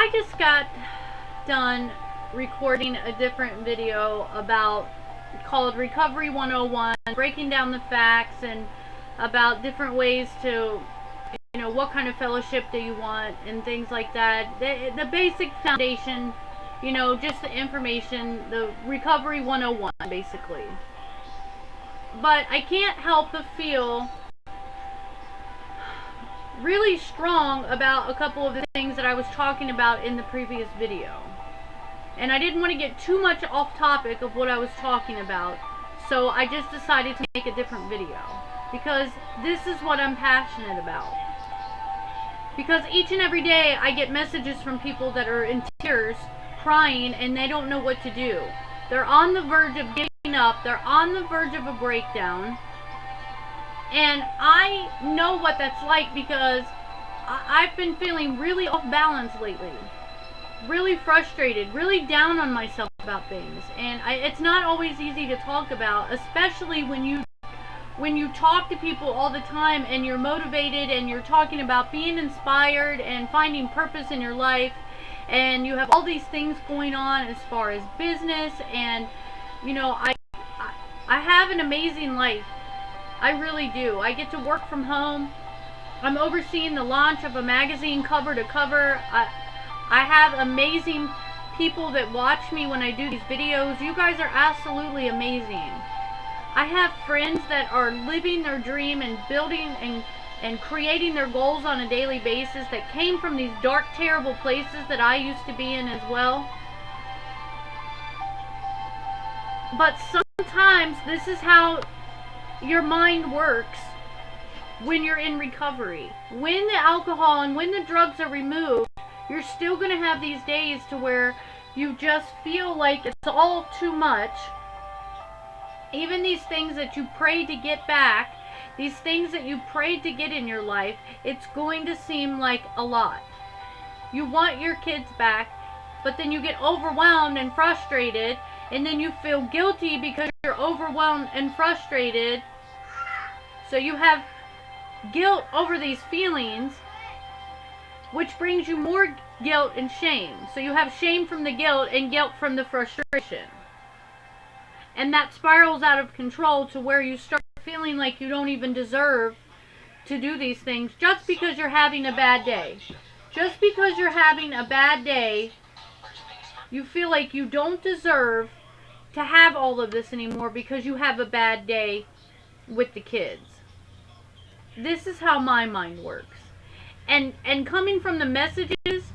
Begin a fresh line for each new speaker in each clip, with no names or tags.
I just got done recording a different video called Recovery 101, breaking down the facts and about different ways to, what kind of fellowship do you want and things like that. The basic foundation, just the information, the Recovery 101 basically. But I can't help but feel really strong about a couple of the things that I was talking about in the previous video. And I didn't want to get too much off topic of what I was talking about, so I just decided to make a different video. Because this is what I'm passionate about. Because each and every day I get messages from people that are in tears, crying, and they don't know what to do. They're on the verge of giving up, they're on the verge of a breakdown. And I know what that's like because I've been feeling really off balance lately. Really frustrated, really down on myself about things. And it's not always easy to talk about, especially when you talk to people all the time and you're motivated and you're talking about being inspired and finding purpose in your life. And you have all these things going on as far as business. And, I have an amazing life. I really do. I get to work from home. I'm overseeing the launch of a magazine cover to cover. I have amazing people that watch me when I do these videos. You guys are absolutely amazing. I have friends that are living their dream and building and creating their goals on a daily basis that came from these dark, terrible places that I used to be in as well. But sometimes this is how your mind works when you're in recovery. When the alcohol and when the drugs are removed, you're still going to have these days to where you just feel like it's all too much. Even these things that you prayed to get back, these things that you prayed to get in your life, it's going to seem like a lot. You want your kids back, but then you get overwhelmed and frustrated, and then you feel guilty because you're overwhelmed and frustrated. So you have guilt over these feelings, which brings you more guilt and shame. So you have shame from the guilt and guilt from the frustration. And that spirals out of control to where you start feeling like you don't even deserve to do these things just because you're having a bad day. Just because you're having a bad day, you feel like you don't deserve to have all of this anymore because you have a bad day with the kids. This is how my mind works. And coming from the messages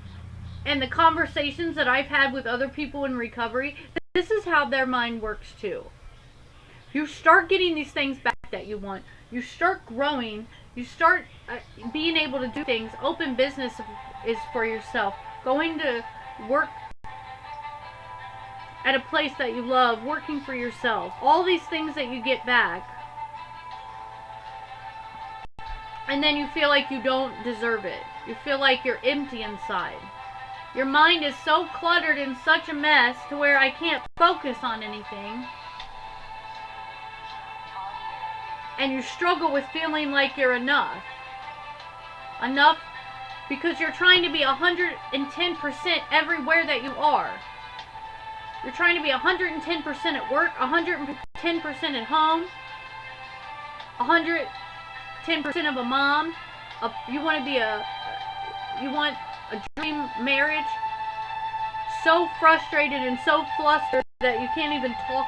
and the conversations that I've had with other people in recovery, this is how their mind works too. You start getting these things back that you want. You start growing. You start being able to do things. Open business is for yourself. Going to work at a place that you love. Working for yourself. All these things that you get back. And then you feel like you don't deserve it. You feel like you're empty inside. Your mind is so cluttered and such a mess to where I can't focus on anything. And you struggle with feeling like you're enough. Enough because you're trying to be 110% everywhere that you are. You're trying to be 110% at work, 110% at home, 110% of a mom. You want a dream marriage. So frustrated and so flustered that you can't even talk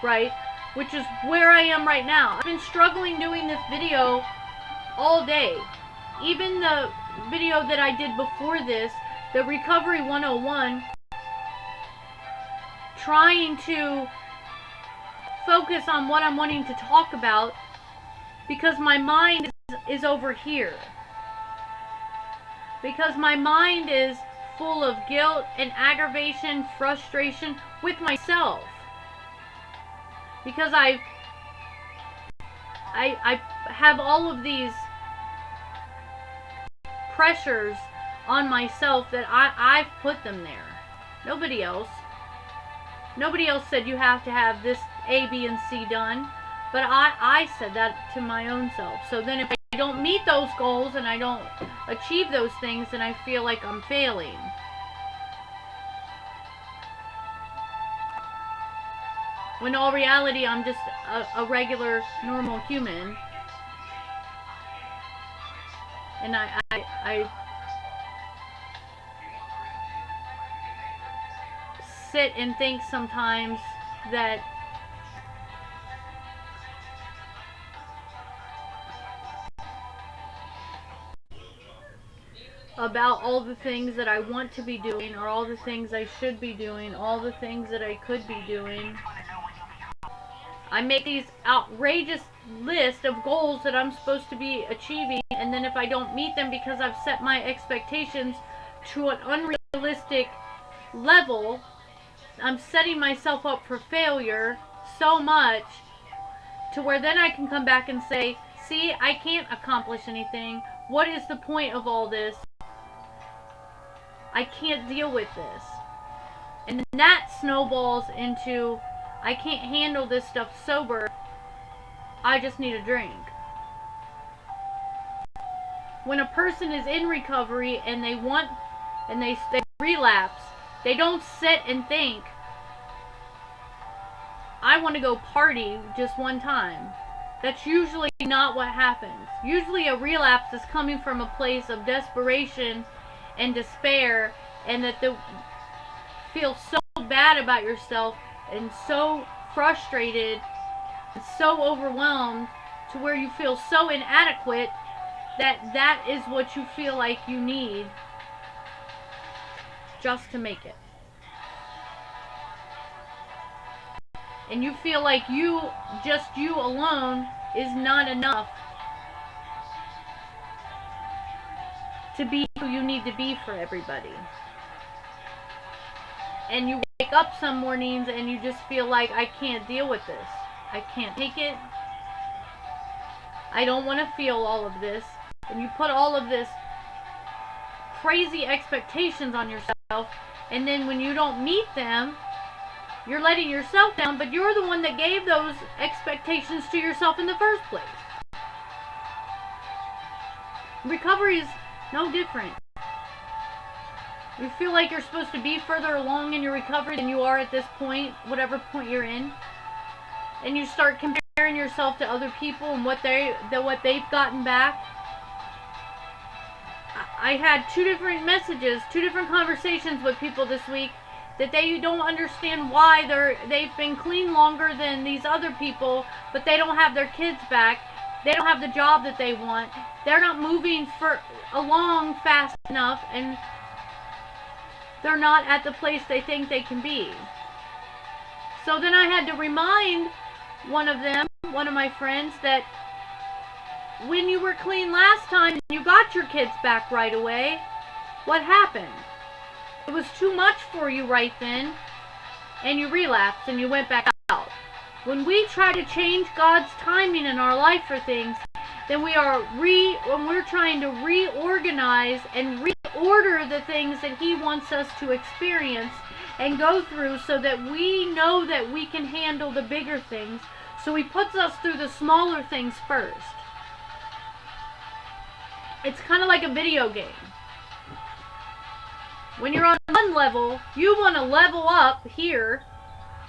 right, which is where I am right now. I've been struggling doing this video all day. Even the video that I did before this, the Recovery 101, trying to focus on what I'm wanting to talk about because my mind is over here. Because my mind is full of guilt and aggravation, frustration with myself. Because I have all of these pressures on myself that I've put them there. Nobody else. Nobody else said you have to have this A, B, and C done. But I said that to my own self. So then if I don't meet those goals and I don't achieve those things, then I feel like I'm failing. when in all reality I'm just a regular, normal human. And I sit and think sometimes that about all the things that I want to be doing, or all the things I should be doing, all the things that I could be doing. I make these outrageous list of goals that I'm supposed to be achieving, and then if I don't meet them because I've set my expectations to an unrealistic level, I'm setting myself up for failure so much to where then I can come back and say, see, I can't accomplish anything. What is the point of all this? I can't deal with this. And that snowballs into, I can't handle this stuff sober. I just need a drink. When a person is in recovery and they relapse, they don't sit and think, I want to go party just one time. That's usually not what happens. Usually a relapse is coming from a place of desperation and despair, and that they feel so bad about yourself and so frustrated and so overwhelmed to where you feel so inadequate that is what you feel like you need just to make it. And you feel like just you alone is not enough to be who you need to be for everybody. And you wake up some mornings and you just feel like, I can't deal with this. I can't take it. I don't want to feel all of this. And you put all of this crazy expectations on yourself, and then when you don't meet them, you're letting yourself down, but you're the one that gave those expectations to yourself in the first place. Recovery is no different. You feel like you're supposed to be further along in your recovery than you are at this point, whatever point you're in. And you start comparing yourself to other people and what they've gotten back. I had 2 different messages, 2 different conversations with people this week that they don't understand why they've been clean longer than these other people, but they don't have their kids back. They don't have the job that they want. They're not moving along fast enough, and they're not at the place they think they can be. So then I had to remind one of my friends, that when you were clean last time and you got your kids back right away, what happened? It was too much for you right then, and you relapsed and you went back out. When we try to change God's timing in our life for things, then when we're trying to reorganize and reorder the things that He wants us to experience and go through, so that we know that we can handle the bigger things. So He puts us through the smaller things first. It's kind of like a video game. When you're on one level, you want to level up here,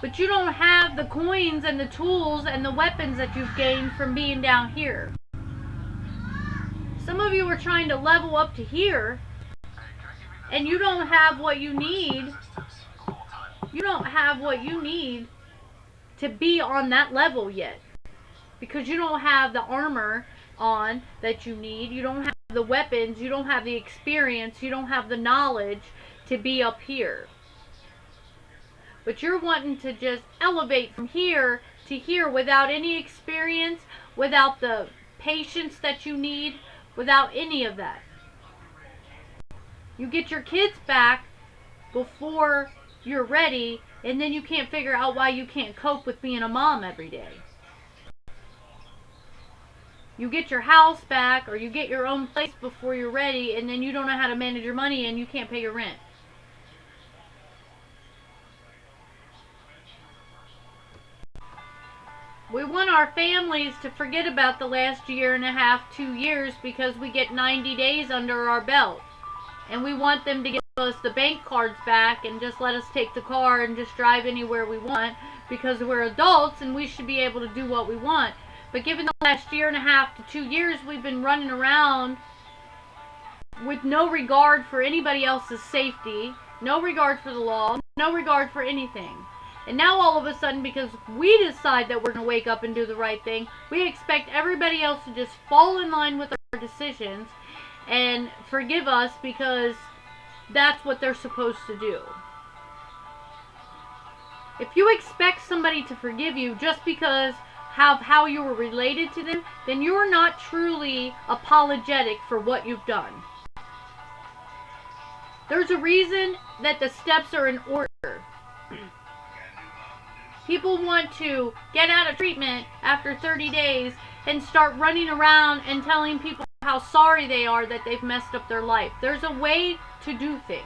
but you don't have the coins and the tools and the weapons that you've gained from being down here. Some of you are trying to level up to here, and you don't have what you need. You don't have what you need to be on that level yet, because you don't have the armor on that you need. You don't have the weapons. You don't have the experience. You don't have the knowledge to be up here. But you're wanting to just elevate from here to here without any experience, without the patience that you need, without any of that. You get your kids back before you're ready, and then you can't figure out why you can't cope with being a mom every day. You get your house back, or you get your own place before you're ready, and then you don't know how to manage your money and you can't pay your rent. We want our families to forget about the last year and a half, 2 years, because we get 90 days under our belt. And we want them to give us the bank cards back and just let us take the car and just drive anywhere we want, because we're adults and we should be able to do what we want. But given the last year and a half to 2 years we've been running around with no regard for anybody else's safety, no regard for the law, no regard for anything. And now all of a sudden, because we decide that we're going to wake up and do the right thing, we expect everybody else to just fall in line with our decisions and forgive us because that's what they're supposed to do. If you expect somebody to forgive you just because of how you were related to them, then you're not truly apologetic for what you've done. There's a reason that the steps are in order. People want to get out of treatment after 30 days and start running around and telling people how sorry they are that they've messed up their life. There's a way to do things.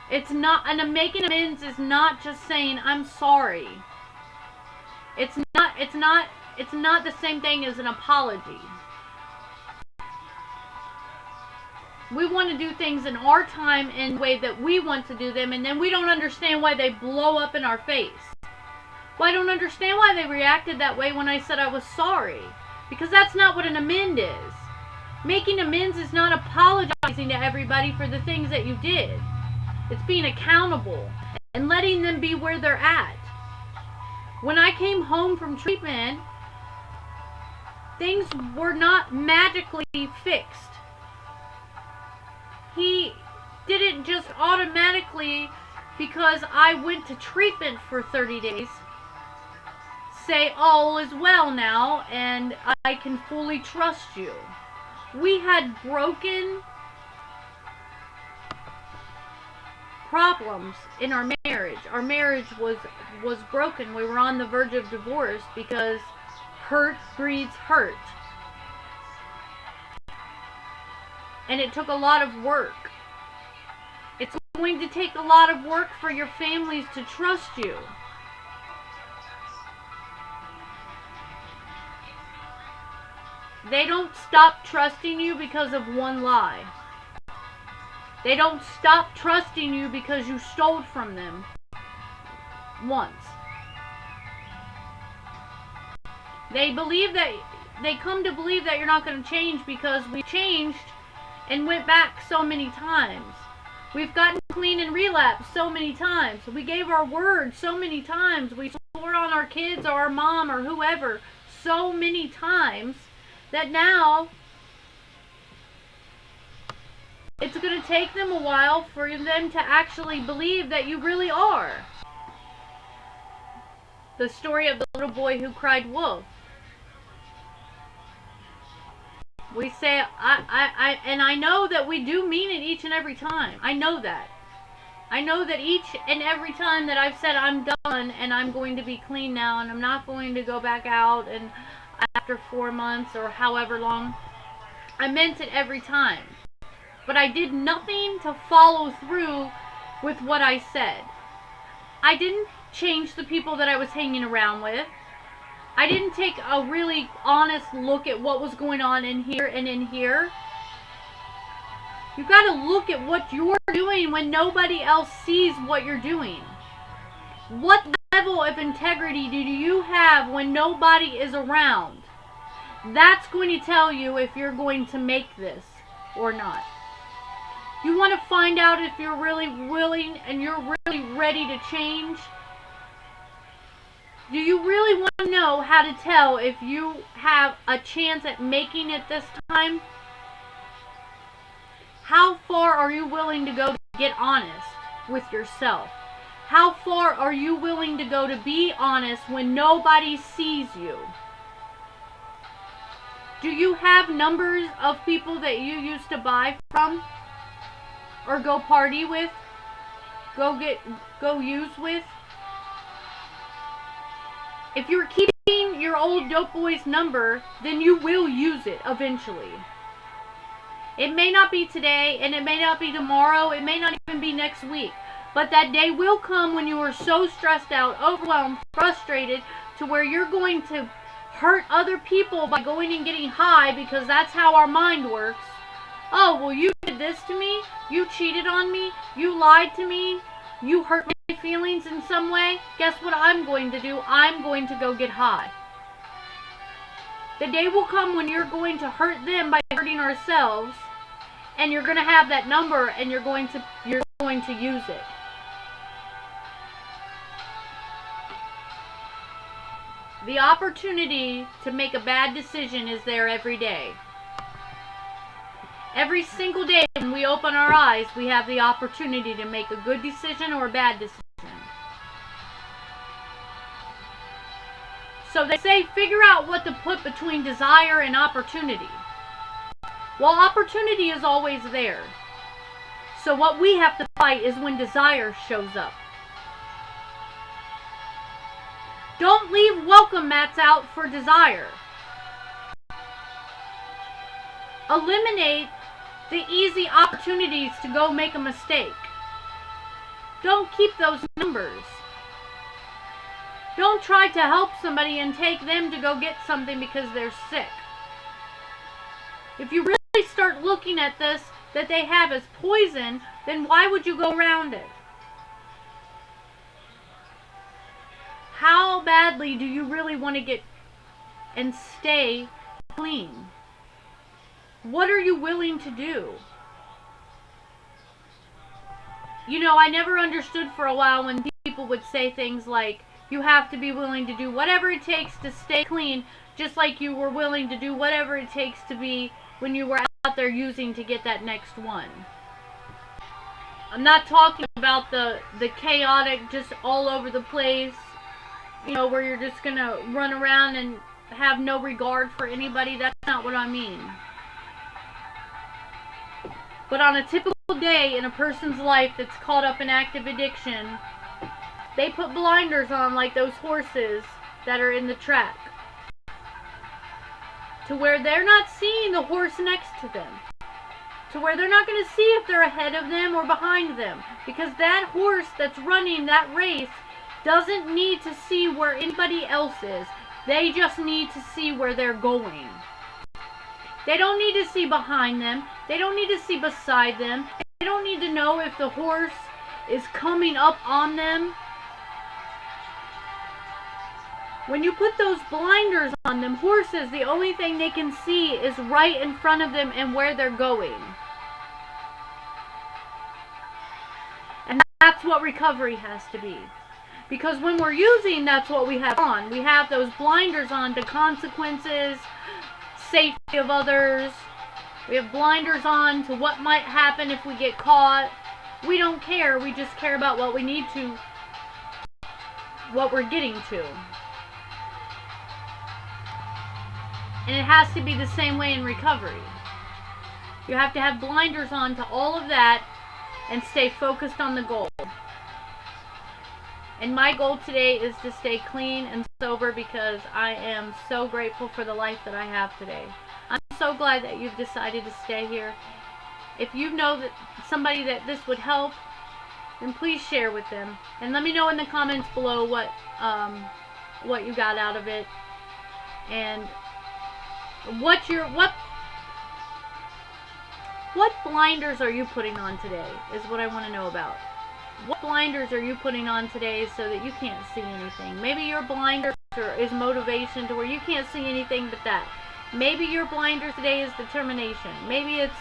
It's not, and making amends is not just saying I'm sorry. It's not the same thing as an apology. We want to do things in our time and the way that we want to do them, and then we don't understand why they blow up in our face. Well, I don't understand why they reacted that way when I said I was sorry. Because that's not what an amend is. Making amends is not apologizing to everybody for the things that you did. It's being accountable and letting them be where they're at. When I came home from treatment, things were not magically fixed. He didn't just automatically, because I went to treatment for 30 days, say all is well now and I can fully trust you. We had broken problems in our marriage. Our marriage was broken. We were on the verge of divorce because hurt breeds hurt. And it took a lot of work. It's going to take a lot of work for your families to trust you. They don't stop trusting you because of one lie. They don't stop trusting you because you stole from them once. They come to believe that you're not going to change because we changed and went back so many times. We've gotten clean and relapsed so many times. We gave our word so many times. We swore on our kids or our mom or whoever so many times that now it's going to take them a while for them to actually believe that you really are. The story of the little boy who cried wolf. We say, I know that we do mean it each and every time. I know that. I know that each and every time that I've said I'm done and I'm going to be clean now and I'm not going to go back out and after 4 months or however long, I meant it every time. But I did nothing to follow through with what I said. I didn't change the people that I was hanging around with. I didn't take a really honest look at what was going on in here and in here. You've got to look at what you're doing when nobody else sees what you're doing. What level of integrity do you have when nobody is around? That's going to tell you if you're going to make this or not. You want to find out if you're really willing and you're really ready to change? Do you really want to know how to tell if you have a chance at making it this time? How far are you willing to go to get honest with yourself? How far are you willing to go to be honest when nobody sees you? Do you have numbers of people that you used to buy from? Or go party with? Go use with? If you're keeping your old dope boy's number, then you will use it eventually. It may not be today, and it may not be tomorrow, it may not even be next week. But that day will come when you are so stressed out, overwhelmed, frustrated, to where you're going to hurt other people by going and getting high, because that's how our mind works. Oh, well, you did this to me, you cheated on me, you lied to me, you hurt my feelings in some way, guess what I'm going to do? I'm going to go get high. The day will come when you're going to hurt them by hurting ourselves, and you're going to have that number and you're going to use it. The opportunity to make a bad decision is there every day. Every single day when we open our eyes, we have the opportunity to make a good decision or a bad decision. So they say figure out what to put between desire and opportunity. Well, opportunity is always there. So what we have to fight is when desire shows up. Don't leave welcome mats out for desire. Eliminate the easy opportunities to go make a mistake. Don't keep those numbers. Don't try to help somebody and take them to go get something because they're sick. If you really start looking at this that they have as poison, then why would you go around it? How badly do you really want to get and stay clean? What are you willing to do? You know, I never understood for a while when people would say things like, you have to be willing to do whatever it takes to stay clean, just like you were willing to do whatever it takes to be when you were out there using to get that next one. I'm not talking about the chaotic, just all over the place, you know, where you're just going to run around and have no regard for anybody. That's not what I mean. But on a typical day in a person's life that's caught up in active addiction, they put blinders on like those horses that are in the track, to where they're not seeing the horse next to them, to where they're not going to see if they're ahead of them or behind them, because that horse that's running that race doesn't need to see where anybody else is. They just need to see where they're going. They don't need to see behind them. They don't need to see beside them. They don't need to know if the horse is coming up on them. When you put those blinders on them horses, the only thing they can see is right in front of them and where they're going. And that's what recovery has to be. Because when we're using, that's what we have on. We have those blinders on to consequences, safety of others. We have blinders on to what might happen if we get caught. We don't care. We just care about what we need to, what we're getting to. And it has to be the same way in recovery. You have to have blinders on to all of that and stay focused on the goal. And my goal today is to stay clean and sober, because I am so grateful for the life that I have today. I'm so glad that you've decided to stay here. If you know that somebody that this would help, then please share with them. And let me know in the comments below what you got out of it. And what blinders are you putting on today is what I want to know about. What blinders are you putting on today so that you can't see anything? Maybe your blinder is motivation to where you can't see anything but that. Maybe your blinder today is determination. Maybe it's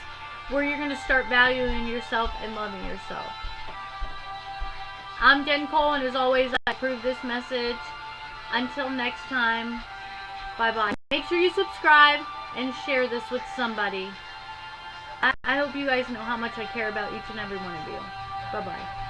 where you're going to start valuing yourself and loving yourself. I'm Jen Cole, and as always, I approve this message. Until next time, bye-bye. Make sure you subscribe and share this with somebody. I hope you guys know how much I care about each and every one of you. Bye-bye.